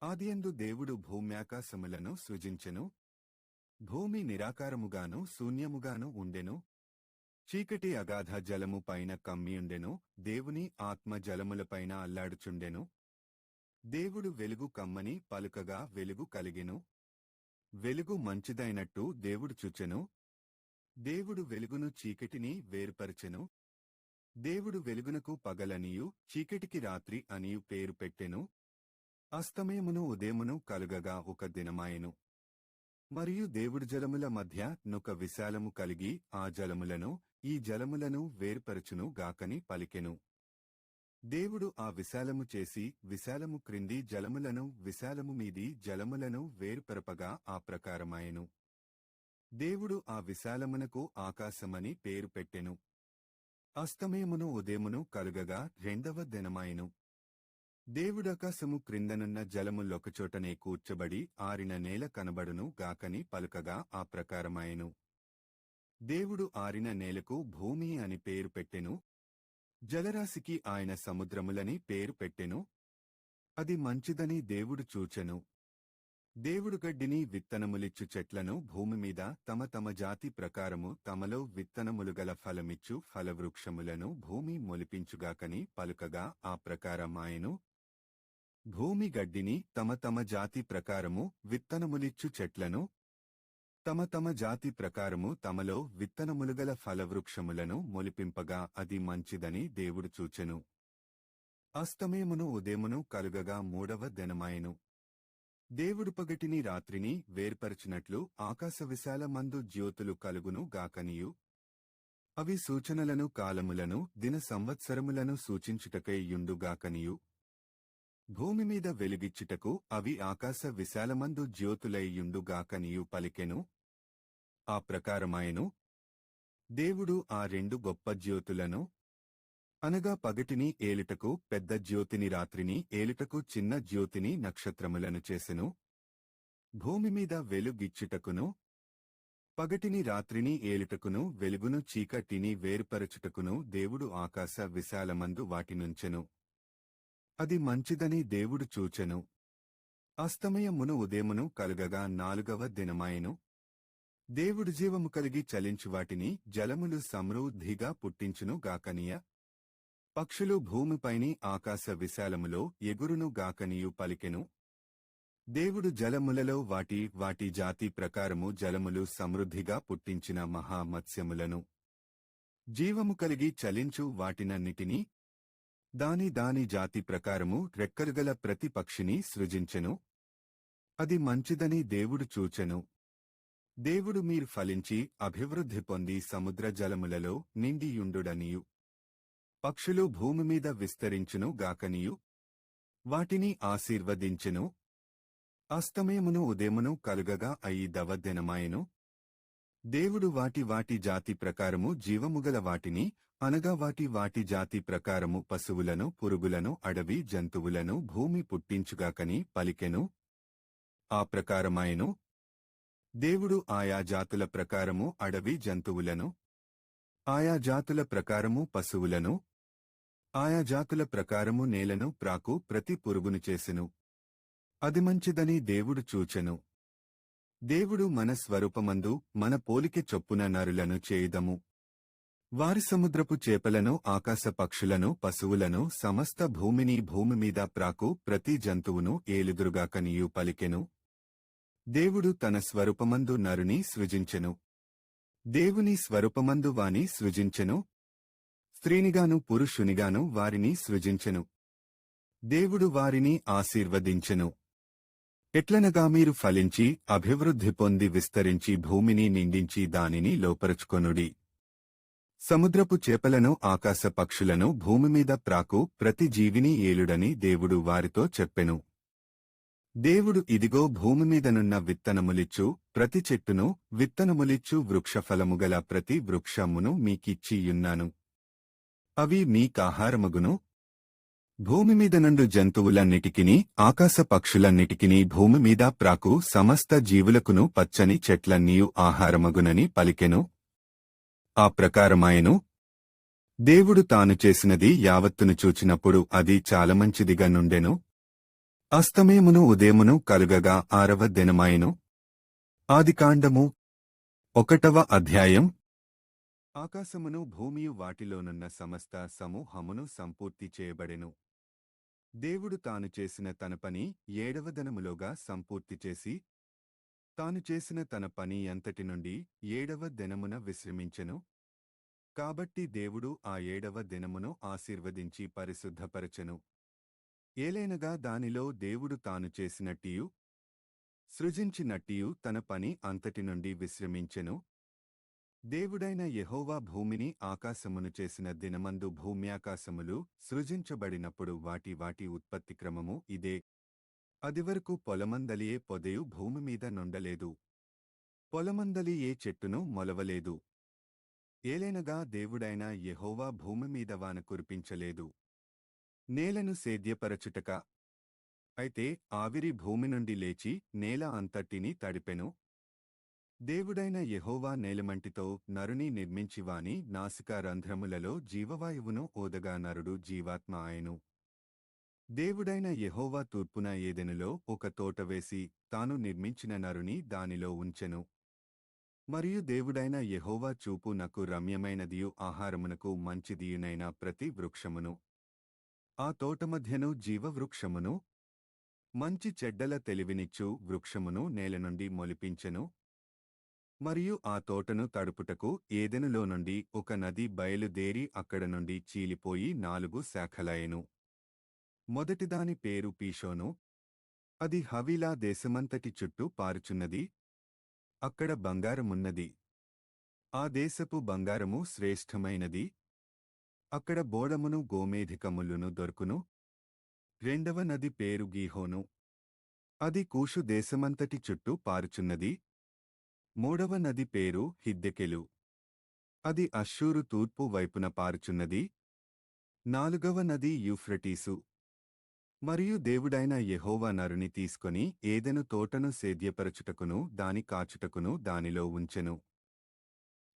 ఆదియందు దేవుడు భూమ్యాకాశములను సృజించెను. భూమి నిరాకారముగాను శూన్యముగాను ఉండెను. చీకటి అగాధ జలము పైన కమ్మియుండెను. దేవుని ఆత్మ జలములపైన అల్లాడుచుండెను. దేవుడు వెలుగు కమ్మని పలుకగా వెలుగు కలిగెను. వెలుగు మంచిదైనట్టు దేవుడు చూచెను. దేవుడు వెలుగును చీకటిని వేరుపరచెను. దేవుడు వెలుగునకు పగలనియు చీకటికి రాత్రి అనియు పేరు పెట్టెను. అస్తమయమును ఉదయమును కలుగగా ఒక దినమాయెను. మరియు దేవుడు జలముల మధ్య నొక విశాలము కలిగి ఆ జలములను ఈ జలములను వేరుపరచును గాకని పలికెను. దేవుడు ఆ విశాలము చేసి విశాలము క్రింది జలములను విశాలము మీది జలములను వేరుపరపగా ఆ ప్రకారమాయెను. దేవుడు ఆ విశాలమునకు ఆకాశమని పేరు పెట్టెను. అస్తమయమును ఉదయమును కలుగగా రెండవ దినమాయెను. దేవుడాకాశము క్రిందనున్న జలములొకచోటనే కూర్చబడి ఆరిన నేల కనబడును గాకని పలుకగా ఆ ప్రకారమాయెను. దేవుడు ఆరిన నేలకు భూమి అని పేరు పెట్టెను. జలరాశికి ఆయన సముద్రములని పేరు పెట్టెను. అది మంచిదని దేవుడు చూచెను. దేవుడు గడ్డిని విత్తనములిచ్చు చెట్లను భూమిమీద తమ తమ జాతి ప్రకారము తమలో విత్తనములుగల ఫలమిచ్చు ఫలవృక్షములను భూమి మొలిపించుగాకని పలుకగా ఆ ప్రకారమాయెను. భూమి గడ్డిని తమ తమ జాతి ప్రకారము విత్తనములిచ్చు చెట్లను తమ తమ జాతి ప్రకారము తమలో విత్తనములుగల ఫలవృక్షములను మొలిపింపగా అది మంచిదని దేవుడు చూచెను. అస్తమయమును ఉదయమును కలుగగా మూడవ దినమాయెను. దేవుడు పగటిని రాత్రిని వేర్పరచినట్లు ఆకాశ విశాలమందు జ్యోతులు కలుగును గాకనియు అవి సూచనలను కాలములను దిన సంవత్సరములను సూచించుటకై యుండుగాకనియు భూమిమీద వెలుగిచ్చుటకు అవి ఆకాశ విశాలమందు జ్యోతులై యుండుగాకనియు పలికెను. ఆ ప్రకారమాయెను. దేవుడు ఆ రెండు గొప్ప జ్యోతులను అనగా పగటిని ఏలుటకు పెద్ద జ్యోతిని రాత్రిని ఏలుటకు చిన్న జ్యోతిని నక్షత్రములను చేసెను. భూమిమీద వెలుగిచ్చుటకును పగటిని రాత్రిని ఏలుటకును వెలుగును చీకటిని వేరుపరచుటకును దేవుడు ఆకాశ విశాలమందు వాటినుంచెను. అది మంచిదని దేవుడు చూచెను. అస్తమయమును ఉదయమును కలుగగా నాలుగవ దినమాయెను. దేవుడు జీవము కలిగి చలించు వాటిని జలములు సమృద్ధిగా పుట్టించును గాకనియ పక్షులు భూమిపైని ఆకాశ విశాలములో ఎగురును గాకనియు పలికెను. దేవుడు జలములలో వాటి వాటి జాతి ప్రకారము జలములు సమృద్ధిగా పుట్టించిన మహామత్స్యములను జీవము కలిగి చలించు వాటినన్నిటినీ దాని దాని జాతి ప్రకారము రెక్కలుగల ప్రతి పక్షిని సృజించెను. అది మంచిదని దేవుడు చూచెను. దేవుడు మీరు ఫలించి అభివృద్ధి పొంది సముద్ర జలములలో నిండియుండుడనియు పక్షులు భూమిమీద విస్తరించును గాకనియు వాటిని ఆశీర్వదించెను. అస్తమయమును ఉదయమును కలుగగా ఐదవ దినమాయెను. దేవుడు వాటి వాటి జాతి ప్రకారము జీవముగల వాటిని అనగా వాటి వాటి జాతి ప్రకారము పశువులను పురుగులను అడవి జంతువులను భూమి పుట్టించుగాకని పలికెను. ఆ ప్రకారమాయెను. దేవుడు ఆయా జాతుల ప్రకారము అడవి జంతువులను ఆయా జాతుల ప్రకారము పశువులను ఆయా జాతుల ప్రకారము నేలను ప్రాకు ప్రతి పురుగును చేసెను. అది మంచిదని దేవుడు చూచెను. దేవుడు మన స్వరూపమందు మన పోలిక చొప్పున నరులను చేయుదము. వారి సముద్రపు చేపలను ఆకాశ పక్షులను పశువులను సమస్త భూమిని భూమిమీద ప్రాకు ప్రతి జంతువును ఏలుదురుగాకనియు పలికెను. దేవుడు తన స్వరూపమందు నరుని సృజించెను. దేవుని స్వరూపమందు వాని సృజించెను. స్త్రీనిగాను పురుషునిగాను వారిని సృజించెను. దేవుడు వారిని ఆశీర్వదించెను. ఎట్లనగా మీరు ఫలించి అభివృద్ధి పొంది విస్తరించి భూమిని నిండించి దానిని లోపరుచుకొనుడి. సముద్రపు చేపలను ఆకాశ పక్షులను భూమిమీద ప్రాకు ప్రతి జీవిని ఏలుడని దేవుడు వారితో చెప్పెను. దేవుడు ఇదిగో భూమిమీదనున్న విత్తనములిచ్చు ప్రతి చెట్టును విత్తనములిచ్చు వృక్షఫలముగల ప్రతి వృక్షమును మీకిచ్చియున్నాను. అవి మీకాహారమగును. భూమిమీదనుండు జంతువులన్నిటికిని ఆకాశ పక్షులన్నిటికిని భూమిమీద ప్రాకు సమస్త జీవులకును పచ్చని చెట్లన్నీయు ఆహారమగునని పలికెను. ఆ ప్రకారమాయెను. దేవుడు తాను చేసినది యావత్తును చూచినప్పుడు అది చాలా మంచిదిగా నుండెను. అస్తమయమును ఉదయమును కలుగగా 6వ దినమాయెను. ఆదికాండము 1వ అధ్యాయం. ఆకాశమును భూమియు వాటిలోనున్న సమస్త సమూహమును సంపూర్తి చేయబడెను. దేవుడు తాను చేసిన తన పని 7వ దినములోగా సంపూర్తి చేసి, తాను చేసిన తన పని అంతటి నుండి 7వ దినమున విశ్రమించెను. కాబట్టి దేవుడు ఆ 7వ దినమును ఆశీర్వదించి పరిశుద్ధపరచెను. ఏలైనగా దానిలో దేవుడు తాను చేసినట్టియు సృజించినట్టియు తన పని అంతటి నుండి విశ్రమించెను. దేవుడైన యెహోవా భూమిని ఆకాశమును చేసిన దినమందు భూమ్యాకాశములు సృజించబడినప్పుడు వాటి వాటి ఉత్పత్తి క్రమము ఇదే. అదివరకు పొలమందలియే పొదయు భూమిమీద నుండలేదు. పొలమందలి ఏ చెట్టును మొలవలేదు. ఏలైనగా దేవుడైన యెహోవా భూమిమీద వాన కురిపించలేదు, నేలను సేద్యపరచుటక. అయితే ఆవిరి భూమి నుండి లేచి నేల అంతటినీ తడిపెను. దేవుడైన యెహోవా నేలమంటితో నరుని నిర్మించి వాని నాసికా రంధ్రములలో జీవవాయువును ఓదగా నరుడు జీవాత్మ ఆయను. దేవుడైన యెహోవా తూర్పున ఏదెనులో ఒక తోట వేసి తాను నిర్మించిన నరుని దానిలో ఉంచెను. మరియు దేవుడైన యెహోవా చూపు నకు రమ్యమైనదియు ఆహారమునకు మంచిదియునైన ప్రతి వృక్షమును, ఆ తోట మధ్యను జీవవృక్షమును, మంచి చెడ్డల తెలివినిచ్చు వృక్షమును నేల నుండి మొలిపించెను. మరియు ఆ తోటను తడుపుటకు ఏదెనులో నుండి ఒక నది బయలుదేరి అక్కడ నుండి చీలిపోయి 4 శాఖలయెను. మొదటిదాని పేరు పీషోను. అది హవీలా దేశమంతటి చుట్టూ పారుచున్నది. అక్కడ బంగారమున్నది. ఆ దేశపు బంగారము శ్రేష్టమైనది. అక్కడ బోళమును గోమేధికములును దొరుకును. రెండవ నది పేరు గీహోను. అది కూషు దేశమంతటి చుట్టూ పారుచున్నది. మూడవ నది పేరు హిద్దెకెలు. అది అష్షూరు తూర్పు వైపున పారుచున్నది. నాలుగవ నది యూఫ్రటీసు. మరియు దేవుడైన యెహోవా నరుని తీసుకొని ఏదెను తోటను సేద్యపరచుటకును దాని కాచుటకును దానిలో ఉంచెను.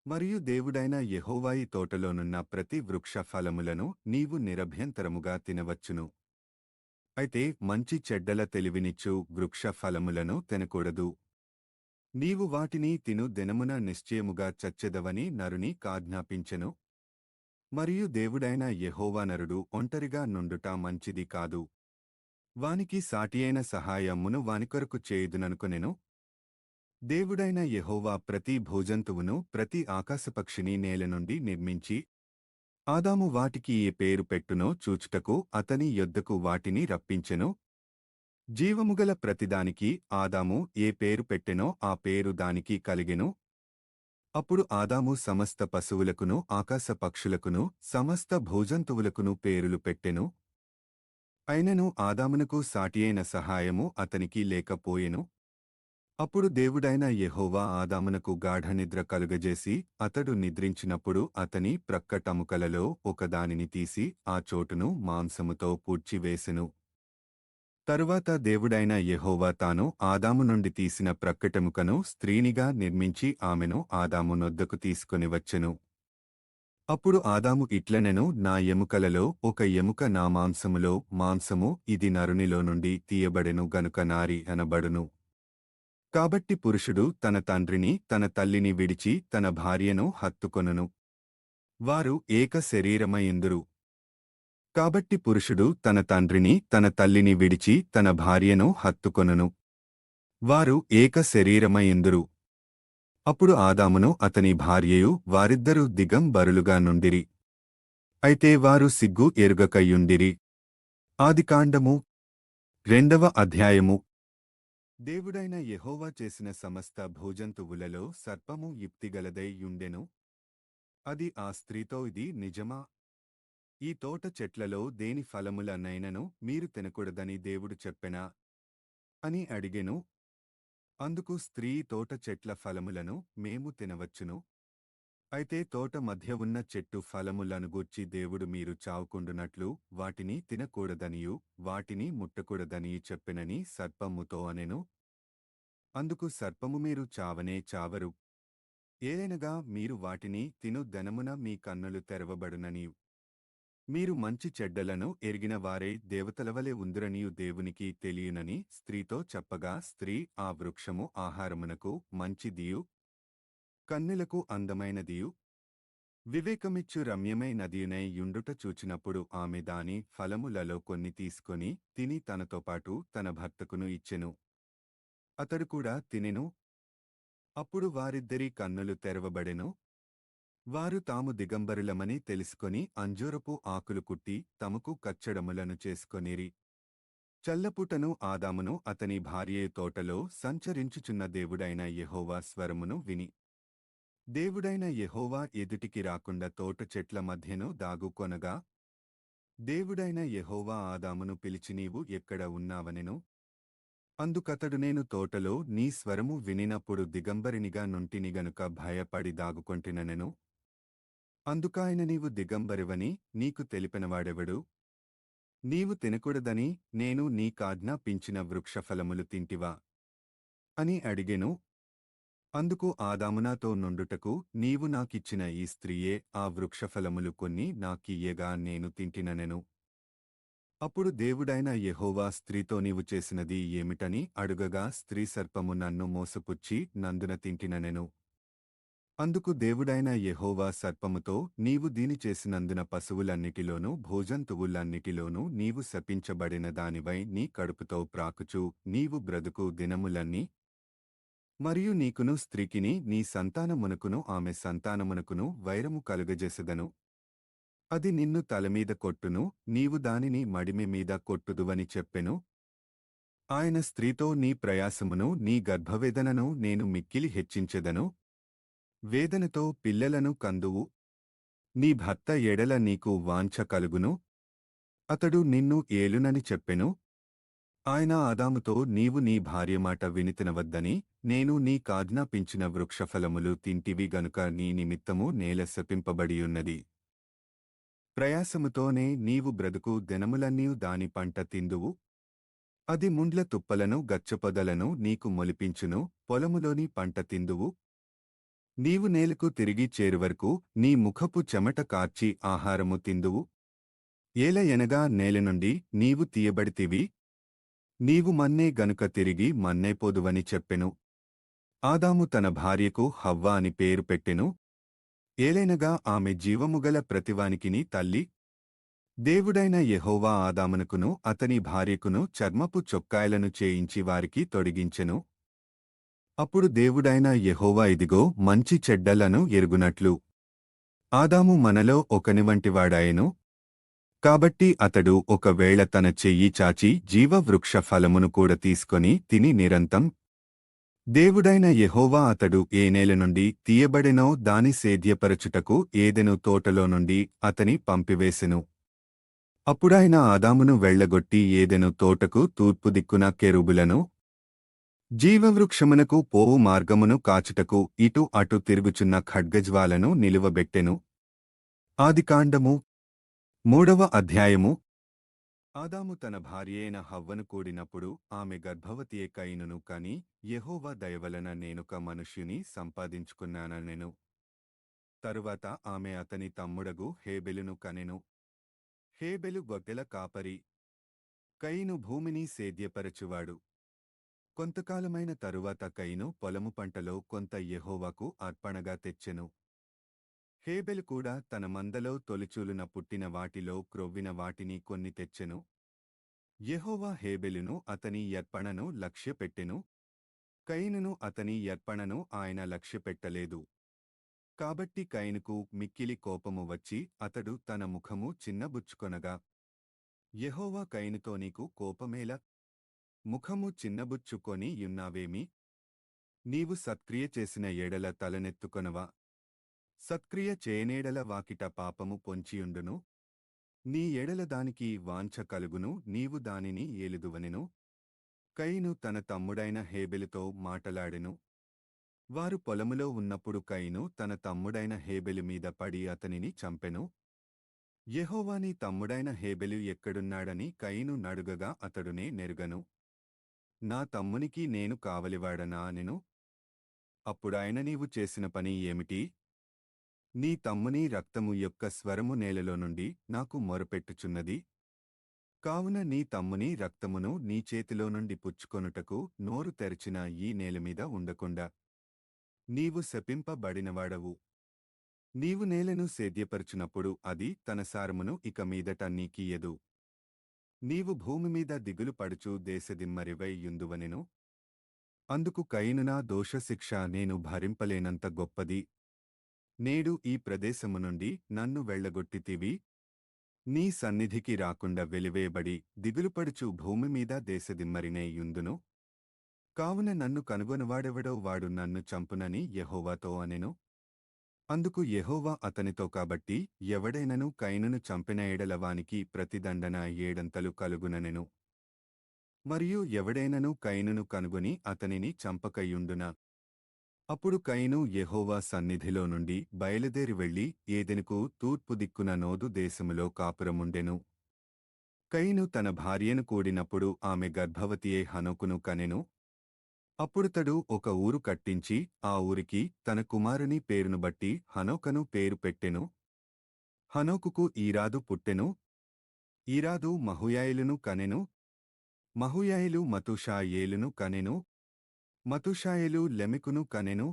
మరియు దేవుడైన యెహోవా ఈ తోటలోనున్న ప్రతి వృక్ష ఫలములను నీవు నిరభ్యంతరముగా తినవచ్చును. అయితే మంచి చెడ్డల తెలివినిచ్చు వృక్ష ఫలములను తినకూడదు. నీవు వాటిని తిను దినమున నిశ్చయముగా చచ్చెదవని నరుని కాజ్ఞాపించెను. మరియు దేవుడైన యెహోవా నరుడు ఒంటరిగా నుండుట మంచిది కాదు. వానికి సాటియైన సహాయమును వానికొరకు చేయుదుననుకొనెను. దేవుడైన యెహోవా ప్రతి భూజంతువును ప్రతి ఆకాశపక్షిని నేల నుండి నిర్మించి, ఆదాము వాటికి ఏ పేరు పెట్టునో చూచుటకు అతని యొద్దకు వాటిని రప్పించెను. జీవముగల ప్రతిదానికి ఆదాము ఏ పేరు పెట్టెనో ఆ పేరు దానికి కలిగెను. అప్పుడు ఆదాము సమస్త పశువులకును ఆకాశ పక్షులకును సమస్త భూజంతువులకును పేరులు పెట్టెను. అయినను ఆదామునకు సాటియైన సహాయము అతనికి లేకపోయెను. అప్పుడు దేవుడైన యెహోవా ఆదామునకు గాఢనిద్ర కలుగజేసి అతడు నిద్రించినప్పుడు అతని ప్రక్కటముకలలో ఒకదానిని తీసి ఆ చోటును మాంసముతో పూడ్చివేసెను. తరువాత దేవుడైన యెహోవా తాను ఆదాము నుండి తీసిన ప్రక్కటెముకను స్త్రీనిగా నిర్మించి ఆమెను ఆదాము నొద్దకు తీసుకొని వచ్చెను. అప్పుడు ఆదాము ఇట్లనెను, నా ఎముకలలో ఒక ఎముక నా మాంసములో మాంసము, ఇది నరునిలో నుండి తీయబడెను గనుక నారి అనబడును. కాబట్టి పురుషుడు తన తండ్రిని తన తల్లిని విడిచి తన భార్యను హత్తుకొనును. వారు ఏక శరీరమయుందురు. కాబట్టి పురుషుడు తన తండ్రిని తన తల్లిని విడిచి తన భార్యను హత్తుకొనును. వారు ఏక శరీరమయుందురు. అప్పుడు ఆదామును అతని భార్యయు వారిద్దరూ దిగంబరులుగా నుండిరి. అయితే వారు సిగ్గు ఎరుగకయుండిరి. ఆదికాండము 2వ అధ్యాయము. దేవుడైన యెహోవా చేసిన సమస్త భూజంతువులలో సర్పము యుక్తిగలదై యుండెను. అది ఆ స్త్రీతో, ఇది నిజమా? ఈ తోట చెట్లలో దేని ఫలములనైనను మీరు తినకూడదని దేవుడు చెప్పెనా అని అడిగెను. అందుకు స్త్రీ, తోట చెట్ల ఫలములను మేము తినవచ్చును. అయితే తోట మధ్య ఉన్న చెట్టు ఫలములను గూర్చి దేవుడు మీరు చావుకుండునట్లు వాటిని తినకూడదనియు వాటిని ముట్టకూడదని చెప్పెనని సర్పముతో అనెను. అందుకు సర్పము, మీరు చావనే చావరు. ఏలైనగా మీరు వాటిని తిను దినమున మీ కన్నులు తెరవబడుననియు మీరు మంచి చెడ్డలను ఎరిగిన వారై దేవతలవలె ఉందురనియు దేవునికి తెలియనని స్త్రీతో చెప్పగా స్త్రీ ఆ వృక్షము ఆహారమునకు మంచిదియు కన్నులకు అందమైనదియు వివేకమిచ్చు రమ్యమైనదియునై యుండుట చూచినప్పుడు ఆమె దాని ఫలములలో కొన్ని తీసుకొని తిని తనతోపాటు తన భర్తకును ఇచ్చెను. అతడు కూడా తినెను. అప్పుడు వారిద్దరి కన్నులు తెరవబడెను. వారు తాము దిగంబరులమని తెలుసుకొని అంజూరపు ఆకులు కుట్టి తమకు కచ్చడములను చేసుకొనిరి. చల్లపుటను ఆదామును అతని భార్యయు తోటలో సంచరించుచున్న దేవుడైన యెహోవా స్వరమును విని దేవుడైన యెహోవా ఎదుటికి రాకుండా తోట చెట్ల మధ్యను దాగుకొనగా దేవుడైన యెహోవా ఆదామును పిలిచి నీవు ఎక్కడ ఉన్నావనెను. అందుకతడు నేను తోటలో నీ స్వరము వినినప్పుడు దిగంబరినిగా నుంటిని గనుక భయపడి దాగుకొంటిననెను. అందుకాయన నీవు దిగంబరివని నీకు తెలిపినవాడెవడు? నీవు తినకూడదని నేను నీకాజ్ఞాపించిన వృక్షఫలములు తింటివా అని అడిగెను. అందుకు ఆదాము నాతో నుండుటకు నీవు నాకిచ్చిన ఈ స్త్రీయే ఆ వృక్షఫలములు కొన్ని నాకియ్యగా నేను తింటిననెను. అప్పుడు దేవుడైన యెహోవా స్త్రీతో నీవు చేసినది ఏమిటని అడుగగా స్త్రీ సర్పము నన్ను మోసపుచ్చి నందున తింటిననెను. అందుకు దేవుడైన యెహోవా సర్పముతో నీవు దీని చేసినందున పశువులన్నిటిలోనూ భూజంతువులన్నిటిలోనూ నీవు శపించబడిన దానివై నీ కడుపుతో ప్రాకుచు నీవు బ్రతుకు దినములన్నీ మరియు నీకును స్త్రీకిని నీ సంతానమునకును ఆమె సంతానమునకును వైరము కలుగజెసెదను. అది నిన్ను తలమీద కొట్టును, నీవు దానిని మడిమె మీద కొట్టుదువని చెప్పెను. ఆయన స్త్రీతో నీ ప్రయాసమును నీ గర్భవేదనను నేను మిక్కిలి హెచ్చించెదను. వేదనతో పిల్లలను కందువు. నీ భర్త ఎడల నీకు వాంఛ కలుగును. అతడు నిన్ను ఏలునని చెప్పెను. ఆయన ఆదాముతో నీవు నీ భార్య మాట వినితినవద్దని నేను నీకాజ్ఞాపించిన వృక్షఫలములు తింటివి గనుక నీ నిమిత్తము నేల శపింపబడియున్నది. ప్రయాసముతోనే నీవు బ్రతుకు దినములన్నీ దాని పంట తిందువు. అది ముండ్ల తుప్పలను గచ్చపొదలను నీకు మొలిపించును, పొలములోని పంట తిందువు. నీవు నేలకు తిరిగి చేరువరకు నీ ముఖపు చెమట కార్చి ఆహారము తిందువు. ఏలయనగా నేల నుండి నీవు తీయబడితివి. నీవు మన్నే గనుక తిరిగి మన్నైపోదువని చెప్పెను. ఆదాము తన భార్యకు హవ్వ అని పేరు పెట్టెను. ఏలైనగా ఆమె జీవముగల ప్రతివానికిని తల్లి. దేవుడైన యెహోవా ఆదామునకును అతని భార్యకును చర్మపు చొక్కాయలను చేయించి వారికి తొడిగించెను. అప్పుడు దేవుడైన యెహోవా ఇదిగో మంచి చెడ్డలను ఎరుగునట్లు ఆదాము మనలో ఒకనివంటివాడాయెను. కాబట్టి అతడు ఒకవేళ తన చెయ్యి చాచి జీవవృక్ష ఫలమును కూడా తీసుకొని తిని నిరంతం దేవుడైన యెహోవా అతడు ఏ నేల నుండి తీయబడెనో దాని సేద్యపరచుటకు ఏదెను తోటలో నుండి అతని పంపివేసెను. అప్పుడాయన ఆదామును వెళ్లగొట్టి ఏదెను తోటకు తూర్పు దిక్కున కెరూబులను జీవవృక్షమునకు పోవు మార్గమును కాచుటకు ఇటు అటు తిరుగుచున్న ఖడ్గజ్వాలను నిలువబెట్టెను. ఆదికాండము 3వ అధ్యాయము. ఆదాము తన భార్యైన హవ్వను కూడినప్పుడు ఆమె గర్భవతియే కయీనును కని యెహోవా దయవలన నేనొక మనుష్యుని సంపాదించుకున్నాననెను. తరువాత ఆమె అతని తమ్ముడగు హేబెలును కనెను. హేబెలు గొర్రెల కాపరి, కయీను భూమిని సేద్యపరచువాడు. కొంతకాలమైన తరువాత కయీను పొలము పంటలో కొంత యెహోవాకు అర్పణగా తెచ్చెను. హేబెలు కూడా తన మందలో తొలిచూలున పుట్టిన వాటిలో క్రొవ్విన వాటిని కొన్ని తెచ్చెను. యెహోవా హేబెలును అతని యర్పణను లక్ష్యపెట్టెను. కయీనును అతని యర్పణను ఆయన లక్ష్యపెట్టలేదు. కాబట్టి కయీనుకు మిక్కిలి కోపము వచ్చి అతడు తన ముఖము చిన్నబుచ్చుకొనగా యెహోవా కయీనుతో నీకు కోపమేలా? ముఖము చిన్నబుచ్చుకొని యున్నావేమి? నీవు సత్క్రియ చేసిన ఎడల తలనెత్తుకొనవా? సత్క్రియ చేయనేడల వాకిట పాపము పొంచియుండును. నీ ఎడల దానికి వాంఛ కలుగును, నీవు దానిని ఏలుదువనెను. కయీను తన తమ్ముడైన హేబెలుతో మాటలాడెను. వారు పొలములో ఉన్నప్పుడు కయీను తన తమ్ముడైన హేబెలు మీద పడి అతనిని చంపెను. యెహోవా నీ తమ్ముడైన హేబెలు ఎక్కడున్నాడని కయీను నడుగగా అతడునే నెరుగను. నా తమ్మునికి నేను కావలివాడనా అనెను. అప్పుడాయన నీవు చేసిన పని ఏమిటి? నీ తమ్ముని రక్తము యొక్క స్వరము నేలలో నుండి నాకు మొరపెట్టుచున్నది. కావున నీ తమ్ముని రక్తమును నీ చేతిలో నుండి పుచ్చుకొనుటకు నోరు తెరచిన ఈ నేలమీద ఉండకుండా నీవు శపింపబడినవాడవు. నీవు నేలను సేద్యపరచునప్పుడు అది తన సారమును ఇక మీదట నీకియ్యదు. నీవు భూమిమీద దిగులు పడుచు దేశదిమ్మరివై యుందువనెను. అందుకు కయీనునా దోషశిక్ష నేను భరింపలేనంత గొప్పది. నేడు ఈ ప్రదేశము నుండి నన్ను వెళ్ళగొట్టితివి. నీ సన్నిధికి రాకుండా వెలివేయబడి దిగులుపడుచు భూమిమీద దేశదిమ్మరినే యుందును. కావున నన్ను కనుగొనవాడెవడో వాడు నన్ను చంపునని యెహోవాతో అనెను. అందుకు యెహోవా అతనితో కాబట్టి ఎవడైనను కయీనును చంపిన ఎడల వానికి ప్రతిదండన ఏడంతలు కలుగుననెను. మరియు ఎవడైనను కయీనును కనుగొని అతనిని చంపకయుండునా. అప్పుడు కయీను యెహోవా సన్నిధిలో నుండి బయలుదేరి వెళ్లి ఏదెనుకు తూర్పు దిక్కున నోదు దేశములో కాపురముండెను. కయీను తన భార్యను కూడినప్పుడు ఆమె గర్భవతియై హనోకును కనెను. అప్పుడతడు ఒక ఊరు కట్టించి ఆ ఊరికి తన కుమారుని పేరును బట్టి హనోకను పేరు పెట్టెను. హనోకుకు ఈరాదు పుట్టెను. ఈరాదు మహూయాయేలును కనెను. మహూయాయేలు మతూషాయేలును కనెను. మతూషాయేలు లెమెకును కనెను.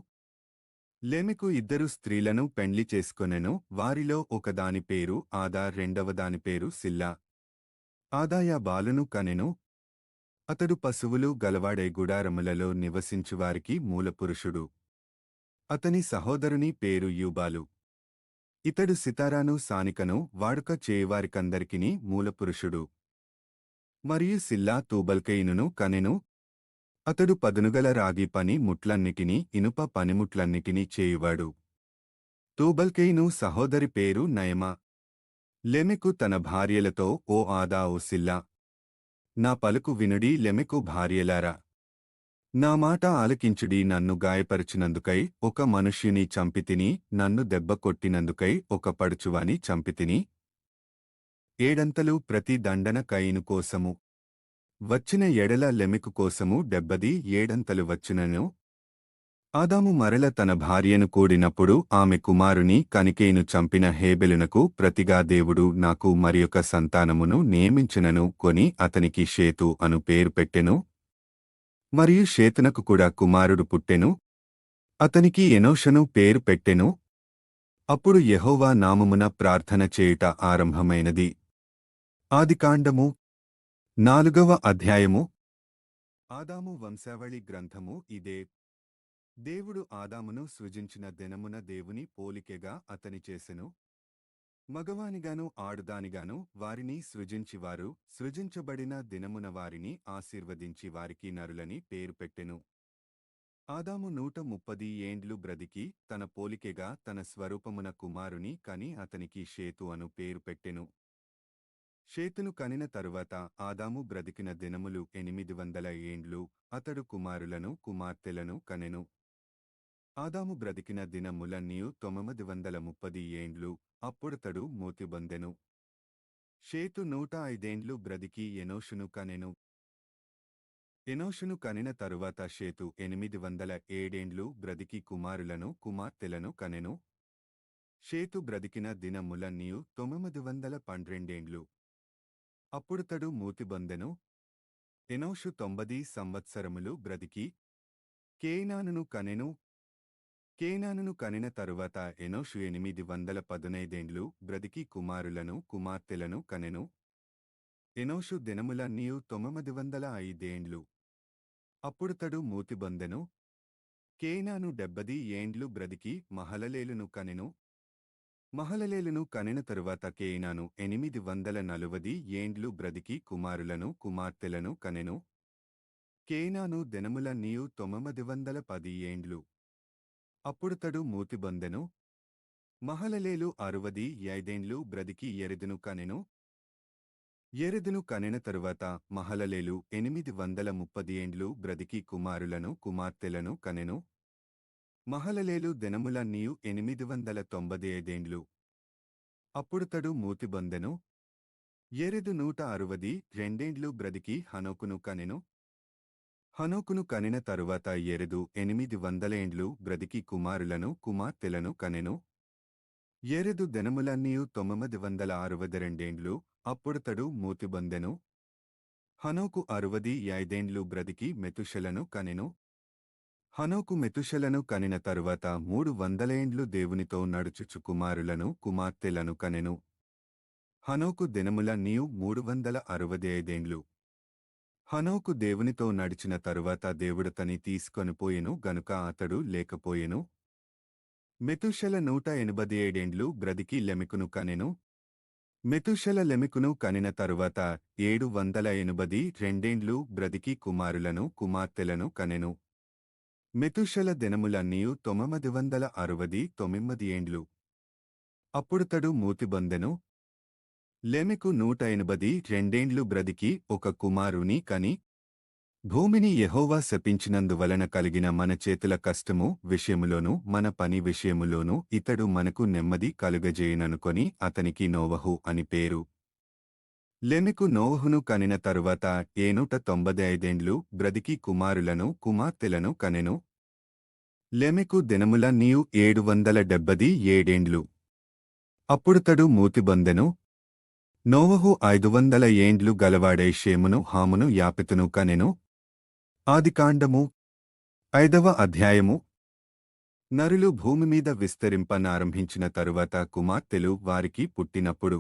లెమెకు ఇద్దరు స్త్రీలను పెండ్లి చేసుకొనెను. వారిలో ఒకదాని పేరు ఆదా, రెండవదాని పేరు సిల్లా. ఆదాయ బాలును కనెను. అతడు పశువులు గలవాడై గుడారములలో నివసించువారికి మూలపురుషుడు. అతని సహోదరుని పేరు యూబాలు. ఇతడు సితారాను సానికను వాడుక చేయువారికందరికిని మూలపురుషుడు. మరియు సిల్లా తూబల్కయినును కనెను. అతడు పదునుగల రాగి పని ముట్లన్నిటినీ ఇనుప పనిముట్లన్నిటినీ చేయువాడు. తూబల్కయిను సహోదరి పేరు నయమా. లెమెకు తన భార్యలతో ఓ ఆదా ఓ సిల్లా, నా పలుకు వినుడి లెమెకు భార్యలారా. నా మాట ఆలకించుడి. నన్ను గాయపరచినందుకై ఒక మనుష్యుని చంపితిని. నన్ను దెబ్బ కొట్టినందుకై ఒక పడుచువాని చంపితిని. ఏడంతలు ప్రతి దండన కయీను కోసము వచ్చిన ఎడల లెమెకు కోసము 77 వచ్చునను. ఆదాము మరల తన భార్యను కూడినప్పుడు ఆమె కుమారుని కనికేయును చంపిన హేబెలునకు ప్రతిగా దేవుడు నాకు మరియొక సంతానమును నియమించునను కొని అతనికి షేతు అను పేరు పెట్టెను. మరియు షేతునకు కూడా కుమారుడు పుట్టెను. అతనికి ఎనోషను పేరు పెట్టెను. అప్పుడు యెహోవా నామమున ప్రార్థన చేయుట ఆరంభమైనది. ఆదికాండము 4వ అధ్యాయము. ఆదాము వంశావళి గ్రంథము ఇదే. దేవుడు ఆదామును సృజించిన దినమున దేవుని పోలికెగా అతని చేసెను. మగవానిగాను ఆడుదానిగాను వారిని సృజించివారు సృజించబడిన దినమున వారిని ఆశీర్వదించి వారికి నరులని పేరు పెట్టెను. ఆదాము 130 ఏండ్లు బ్రతికి తన పోలికెగా తన స్వరూపమున కుమారుని కని అతనికి షేతు అను పేరు పెట్టెను. షేతును కనిన తరువాత ఆదాము బ్రతికిన దినములు 800 ఏండ్లు. అతడు కుమారులను కుమార్తెలను కనెను. ఆదాము బ్రతికిన దినములన్నీయు 930 ఏండ్లు. అప్పుడతడు మూతిబొందెను. షేతు 105 ఏండ్లు బ్రతికి ఎనోషును కనెను. ఎనోషును కనిన తరువాత షేతు 807 ఏండ్లు బ్రతికి కుమారులను కుమార్తెలను కనెను. షేతు బ్రతికిన దినములన్నీయు 912 ఏండ్లు. అప్పుడతడు మూతిబొందెను. ఎనోషు 90 సంవత్సరములు బ్రతికి కేయినానును కనెను. కేయినానును కనిన తరువాత ఎనోషు 815 ఏండ్లు బ్రతికి కుమారులను కుమార్తెలను కనెను. ఎనోషు దినములన్నీయు 905 ఏండ్లు. అప్పుడతడు మూతిబొందెను. కేయినాను 70 ఏండ్లు బ్రతికి మహలలేలును కనెను. మహలలేలును కనెన తరువాత కేయినాను 840 ఏండ్లు బ్రతికి కుమారులను కుమార్తెలను కనెను. కేయినాను దినములన్నీయు 910 ఏండ్లు. అప్పుడతడు మూతిబొందెను. మహలలేలు 65 ఏండ్లు బ్రతికి యెరెదును కనెను. యెరెదును కనెన తరువాత మహలలేలు 830 ఏండ్లు బ్రతికి కుమారులను కుమార్తెలను కనెను. మహలలేలు దినములన్నీయు 895 ఏండ్లు. అప్పుడతడు మూతిబొందెను. యెరెదు 162 బ్రతికి హనోకును కనెను. హనోకును కనిన తరువాత యెరెదు 800 ఏండ్లు బ్రతికి కుమారులను కుమార్తెలను కనెను. ఎరెదు దినములన్నీయు 962 అప్పుడతడు మూతిబొందెను. హనోకు 65 బ్రతికి మెతుషెలను కనెను. హనోకు మెతుషెలను కనిన తరువాత 300 దేవునితో నడుచుచు కుమారులను కుమార్తెలను కనెను. హనోకు దినములన్నీయు 365. హనోకు దేవునితో నడిచిన తరువాత దేవుడతని తీసుకొనిపోయెను గనుక అతడు లేకపోయెను. మెతుషెల 187 బ్రతికి లెమెకును కనెను. మెతుషెల లెమెకును కనిన తరువాత 782 బ్రతికి కుమారులను కుమార్తెలను కనెను. మెతుషెల దినములన్నీయు 969. అప్పుడతడు మూతిబొందెను. లెమెకు 182 బ్రతికి ఒక కుమారుని కని, భూమిని యెహోవా శపించినందువలన కలిగిన మన చేతుల కష్టము విషయములోను మన పని విషయములోను ఇతడు మనకు నెమ్మది కలుగజేయుననుకొని అతనికి నోవహు అని పేరు. లెమెకు నోవహును కనిన తరువాత 195 బ్రతికి కుమారులను కుమార్తెలను కనెను. లెమెకు దినములన్నీయు 777. అప్పుడతడు మూతిబొందెను. నోవహు 500 ఏండ్లు గలవాడై షేమును హామును యాపెతును కనెను. ఆదికాండము 5వ అధ్యాయము. నరులు భూమిమీద విస్తరింపనారంభించిన తరువాత కుమార్తెలు వారికి పుట్టినప్పుడు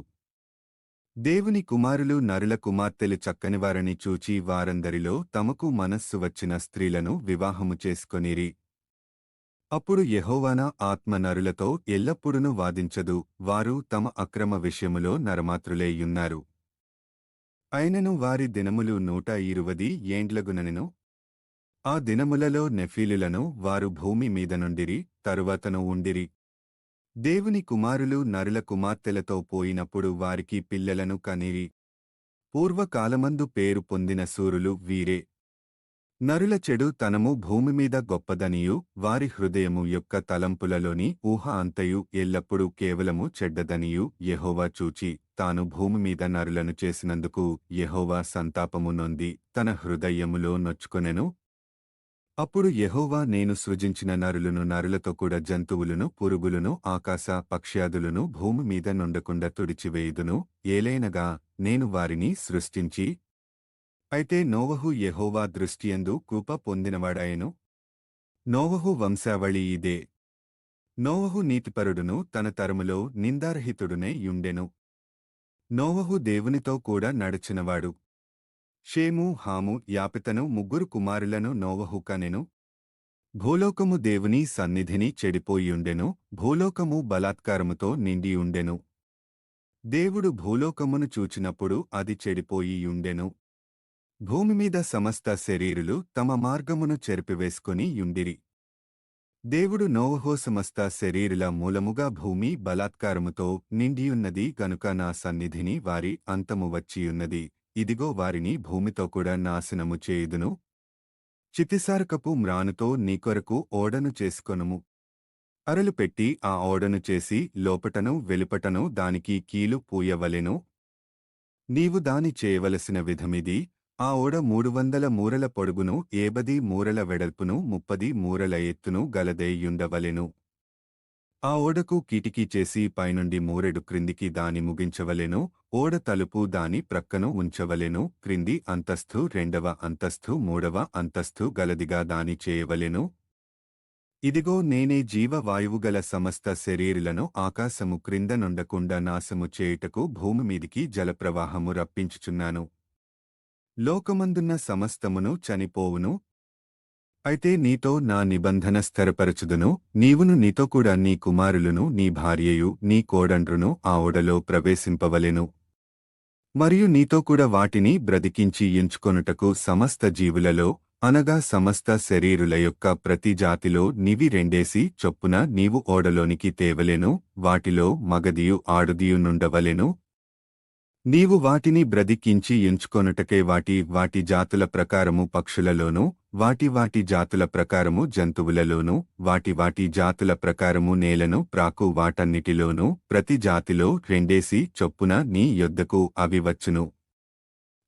దేవుని కుమారులు నరుల కుమార్తెలు చక్కనివారని చూచి వారందరిలో తమకు మనస్సు వచ్చిన స్త్రీలను వివాహము చేసుకొనిరి. అప్పుడు యెహోవాన ఆత్మ నరులతో ఎల్లప్పుడును వాదించదు, వారు తమ అక్రమ విషయములో నరమాత్రులై యున్నారు. అయినను వారి దినములు 120 ఏండ్లగునెను. ఆ దినములలో నెఫీలులను వారు భూమి మీద నుండిరి, తరువాతను ఉండిరి. దేవుని కుమారులు నరుల కుమార్తెలతో పోయినప్పుడు వారికి పిల్లలను కనిరి. పూర్వకాలమందు పేరు పొందిన శూరులు వీరే. నరుల చెడు తనము భూమిమీద గొప్పదనియు వారి హృదయము యొక్క తలంపులలోని ఊహ అంతయు ఎల్లప్పుడూ కేవలము చెడ్డదనియు యెహోవా చూచి తాను భూమిమీద నరులను చేసినందుకు యెహోవా సంతాపము నొంది తన హృదయములో నొచ్చుకొనెను. అప్పుడు యెహోవా నేను సృజించిన నరులను నరులతో కూడా జంతువులను పురుగులను ఆకాశ పక్ష్యాదులను భూమిమీద నుండకుండా తుడిచివేయుదును, ఏలైనగా నేను వారిని సృష్టించి. అయితే నోవహు యెహోవా దృష్టియందు కృప పొందినవాడాయెను. నోవహు వంశావళి ఇదే. నోవహు నీతిపరుడును తన తరములో నిందారహితుడునే యుండెను. నోవహు దేవునితో కూడా నడచినవాడు. షేము హాము యాపెతను 3 కుమారులను నోవహు కనెను. భూలోకము దేవుని సన్నిధిని చెడిపోయియుండెను, భూలోకము బలాత్కారముతో నిండియుండెను. దేవుడు భూలోకమును చూచినప్పుడు అది చెడిపోయియుండెను. భూమిమీద సమస్త శరీరులు తమ మార్గమును చెరిపివేసుకొని యుండిరి. దేవుడు నోవహు సమస్త శరీరుల మూలముగా భూమి బలాత్కారముతో నిండియున్నది గనుక నా సన్నిధిని వారి అంతము వచ్చియున్నది, ఇదిగో వారిని భూమితో కూడా నాశనము చేయుదును. చితిసారకపు మ్రానుతో నీకొరకు ఓడను చేసుకొనుము. అరలు పెట్టి ఆ ఓడను చేసి లోపటను వెలుపటను దానికి కీలు పూయవలెను. నీవు దాని చేయవలసిన విధమిది: ఆ ఓడ 300 మూరల పొడుగును 80 మూరల వెడల్పును 30 మూరల ఎత్తును గలదైయుండవలెను. ఆ ఓడకు కిటికీ చేసి పైనుండి మూరెడు క్రిందికి దాని ముగించవలెను. ఓడ తలుపు దాని ప్రక్కను ఉంచవలెను. క్రింది అంతస్తు 2వ అంతస్తు 3వ అంతస్తు గలదిగా దాని చేయవలెను. ఇదిగో నేనే జీవవాయువుగల సమస్త శరీరులను ఆకాశము క్రింద నుండకుండా నాశము చేయుటకు భూమిమీదికి జలప్రవాహము రప్పించుచున్నాను. లోకమందున్న సమస్తమును చనిపోవును. అయితే నీతో నా నిబంధన స్థిరపరచుదును. నీవును నీతో కూడా నీ కుమారులును నీ భార్యయు నీ కోడండ్రును ఆ ఓడలో ప్రవేశింపవలెను. మరియు నీతో కూడా వాటిని బ్రతికించి ఎంచుకొనుటకు సమస్త జీవులలో అనగా సమస్త శరీరుల యొక్క ప్రతి జాతిలో నివి 2 చొప్పున నీవు ఓడలోనికి తేవలెను. వాటిలో మగదియు ఆడుదియు నుండవలెను. నీవు వాటిని బ్రతికించి ఎంచుకొనుటకై వాటి జాతుల ప్రకారము పక్షులలోనూ, వాటి జాతుల ప్రకారము జంతువులలోనూ, వాటి జాతుల ప్రకారము నేలను ప్రాకు వాటన్నిటిలోనూ ప్రతి జాతిలో 2 చొప్పున నీ యొద్దకు అవి వచ్చును.